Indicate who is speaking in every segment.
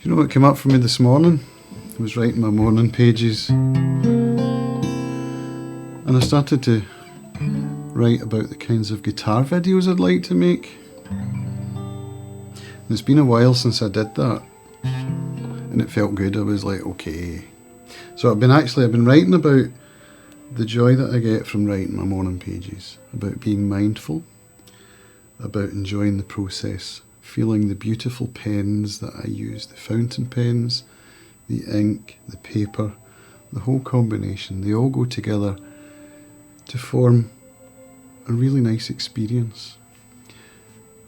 Speaker 1: You know what came up for me this morning? I was writing my morning pages and I started to write about the kinds of guitar videos I'd like to make. And it's been a while since I did that and it felt good. I was like, okay. So I've been writing about the joy that I get from writing my morning pages, about being mindful, about enjoying the process, feeling the beautiful pens that I use, the fountain pens, the ink, the paper, the whole combination. They all go together to form a really nice experience.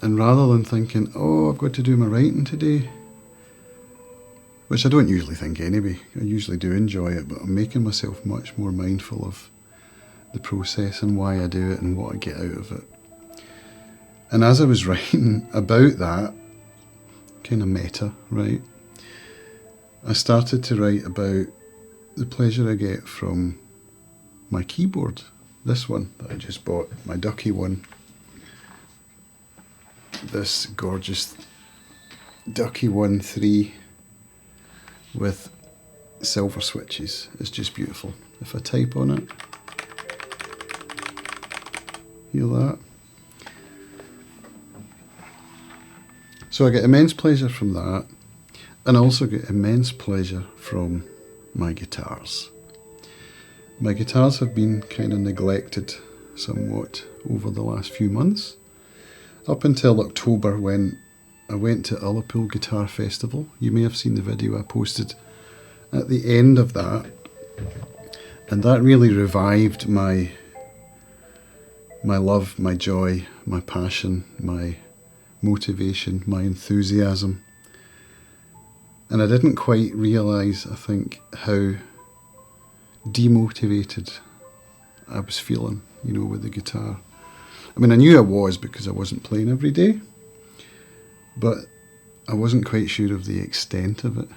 Speaker 1: And rather than thinking, oh, I've got to do my writing today, which I don't usually think anyway, I usually do enjoy it, but I'm making myself much more mindful of the process and why I do it and what I get out of it. And as I was writing about that, kind of meta, right, I started to write about the pleasure I get from my keyboard. This one that I just bought, my Ducky one. This gorgeous Ducky 1-3 with silver switches. It's just beautiful. If I type on it, hear that? So I get immense pleasure from that, and I also get immense pleasure from my guitars. My guitars have been kind of neglected somewhat over the last few months, up until October when I went to Ullapool Guitar Festival. You may have seen the video I posted at the end of that, and that really revived my love, my joy, my passion, my motivation, my enthusiasm. And I didn't quite realise, I think, how demotivated I was feeling, with the guitar. I mean, I knew I was because I wasn't playing every day, but I wasn't quite sure of the extent of it,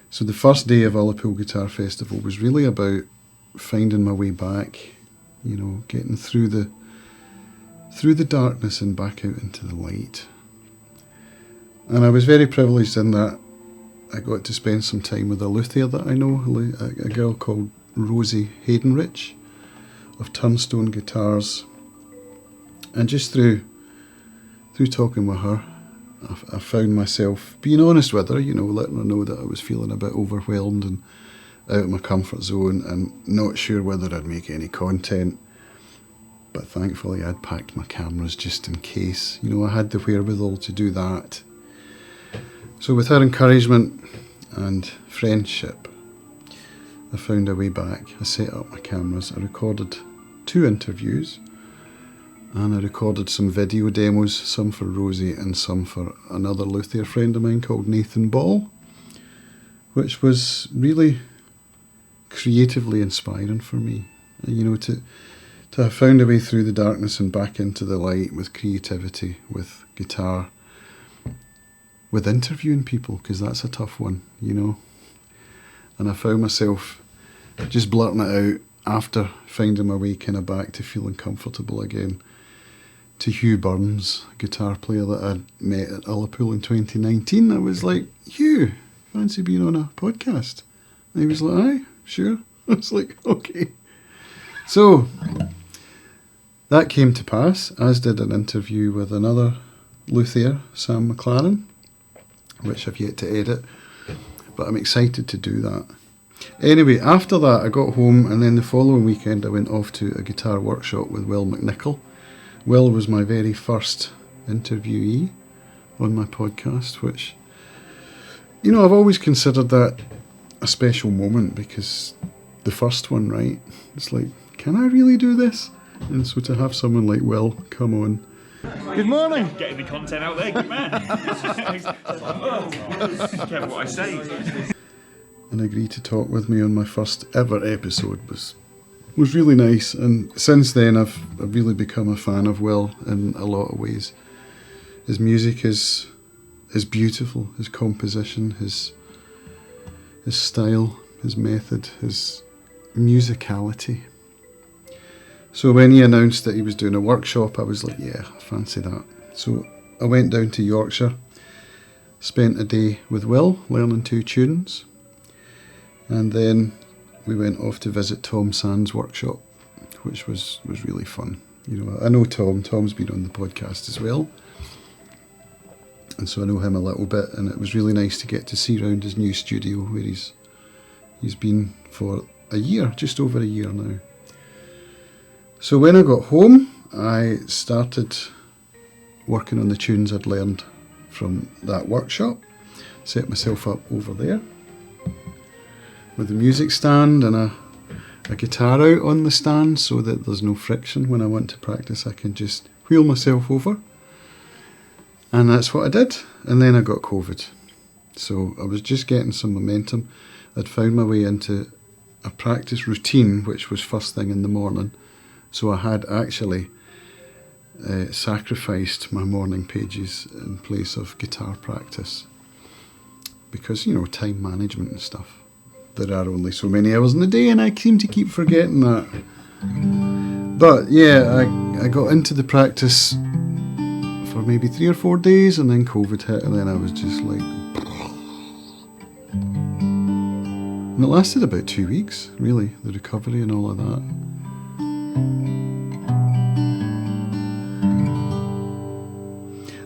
Speaker 1: So the first day of Ullapool Guitar Festival was really about finding my way back, getting through the darkness and back out into the light. And I was very privileged in that I got to spend some time with a luthier that I know, a girl called Rosie Haydenrich of Turnstone Guitars. And just through talking with her, I found myself being honest with her, letting her know that I was feeling a bit overwhelmed and out of my comfort zone and not sure whether I'd make any content. But thankfully I'd packed my cameras just in case. I had the wherewithal to do that. So with her encouragement and friendship, I found a way back. I set up my cameras. I recorded 2 interviews and I recorded some video demos, some for Rosie and some for another luthier friend of mine called Nathan Ball, which was really creatively inspiring for me. To have found a way through the darkness and back into the light with creativity, with guitar, with interviewing people, because that's a tough one, And I found myself just blurting it out after finding my way kind of back to feeling comfortable again, to Hugh Burns, a guitar player that I met at Ullapool in 2019. I was like, Hugh, fancy being on a podcast? And he was like, aye, sure. I was like, okay. So that came to pass, as did an interview with another luthier, Sam McLaren, which I've yet to edit, but I'm excited to do that. Anyway, after that I got home, and then the following weekend I went off to a guitar workshop with Will McNichol. Will was my very first interviewee on my podcast, which, I've always considered that a special moment, because the first one, right? It's like, can I really do this? And so to have someone like Will come on. Good morning.
Speaker 2: Getting the content out there, good man. Careful what I say.
Speaker 1: And agree to talk with me on my first ever episode was really nice. And since then I've really become a fan of Will in a lot of ways. His music is beautiful, his composition, his style, his method, his musicality. So when he announced that he was doing a workshop, I was like, yeah, I fancy that. So I went down to Yorkshire spent a day with Will learning 2 tunes, and then we went off to visit Tom Sand's workshop, which was really fun. You know, I know Tom. Tom's been on the podcast as well, and so I know him a little bit. And it was really nice to get to see around his new studio where he's been for a year, just over a year now. So when I got home, I started working on the tunes I'd learned from that workshop. Set myself up over there with a music stand and a guitar out on the stand so that there's no friction. When I want to practice, I can just wheel myself over. And that's what I did. And then I got COVID. So I was just getting some momentum. I'd found my way into a practice routine, which was first thing in the morning. So I had actually sacrificed my morning pages in place of guitar practice. Because, you know, time management and stuff. There are only so many hours in the day, and I seem to keep forgetting that. But yeah, I got into the practice for maybe 3 or 4 days, and then COVID hit, and then I was just like... And it lasted about 2 weeks, really, the recovery and all of that.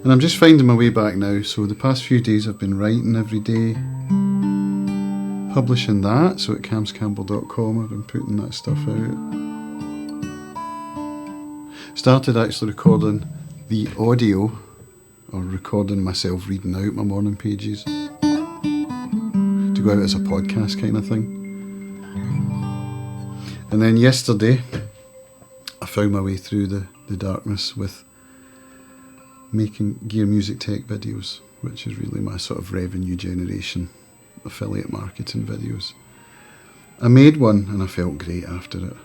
Speaker 1: And I'm just finding my way back now, so the past few days I've been writing every day, publishing that, so at camscampbell.com I've been putting that stuff out. Started actually recording the audio, or recording myself reading out my morning pages, to go out as a podcast kind of thing. And then yesterday I found my way through the darkness with making Gear Music Tech videos, which is really my sort of revenue generation, affiliate marketing videos. I made one and I felt great after it.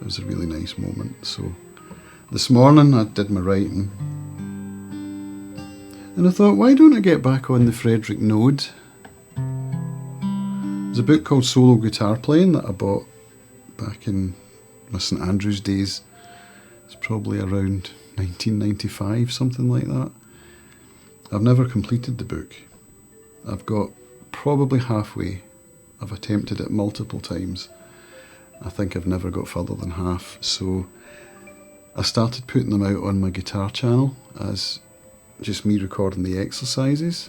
Speaker 1: It was a really nice moment. So this morning I did my writing and I thought, why don't I get back on the Frederick Node? There's a book called Solo Guitar Playing that I bought back in my St Andrews days. It's probably around 1995, something like that. I've never completed the book. I've got probably halfway. I've attempted it multiple times. I think I've never got further than half. So I started putting them out on my guitar channel as just me recording the exercises,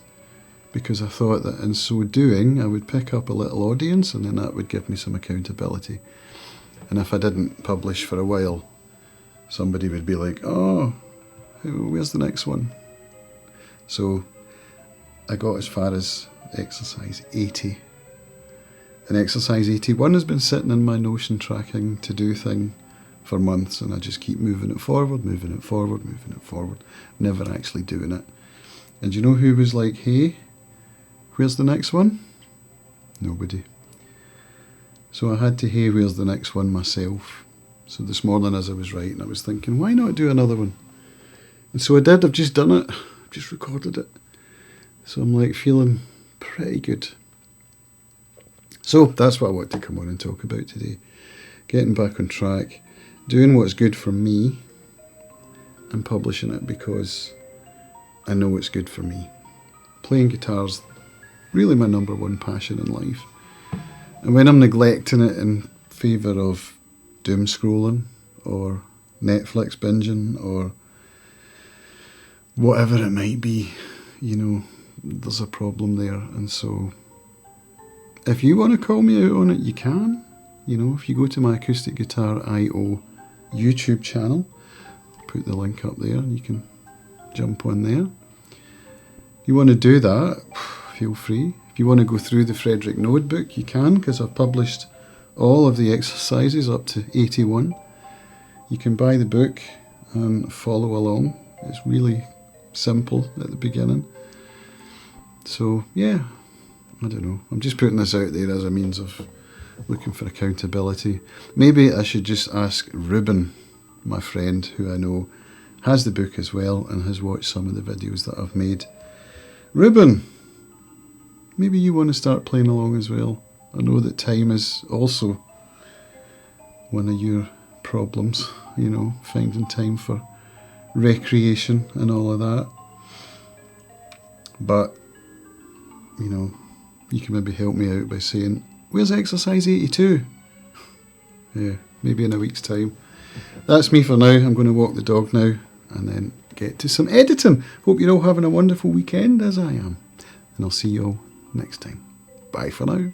Speaker 1: because I thought that in so doing I would pick up a little audience, and then that would give me some accountability. And if I didn't publish for a while, somebody would be like, oh, where's the next one? So I got as far as exercise 80. And exercise 81 has been sitting in my Notion tracking to-do thing for months, and I just keep moving it forward, moving it forward, moving it forward, never actually doing it. And you know who was like, hey, where's the next one? Nobody. So I had to, hey, where's the next one myself. So this morning as I was writing, I was thinking, why not do another one? And so I did. I've just done it. I've just recorded it. So I'm like feeling pretty good. So that's what I want to come on and talk about today. Getting back on track, doing what's good for me, and publishing it because I know it's good for me. Playing guitar's really my number one passion in life. And when I'm neglecting it in favour of doom scrolling or Netflix binging or whatever it might be, you know, there's a problem there. And so if you want to call me out on it, you can. You know, if you go to my Acoustic Guitar I.O. YouTube channel, I'll put the link up there and you can jump on there. If you want to do that, feel free. If you want to go through the Frederick Node book, you can, because I've published all of the exercises up to 81. You can buy the book and follow along. It's really simple at the beginning. So yeah, I don't know. I'm just putting this out there as a means of looking for accountability. Maybe I should just ask Ruben, my friend, who I know has the book as well and has watched some of the videos that I've made. Ruben, maybe you want to start playing along as well. I know that time is also one of your problems, you know, finding time for recreation and all of that. But you know, you can maybe help me out by saying, where's exercise 82? Yeah, maybe in a week's time. That's me for now. I'm going to walk the dog now and then get to some editing. Hope you're all having a wonderful weekend, as I am. And I'll see you all next time. Bye for now.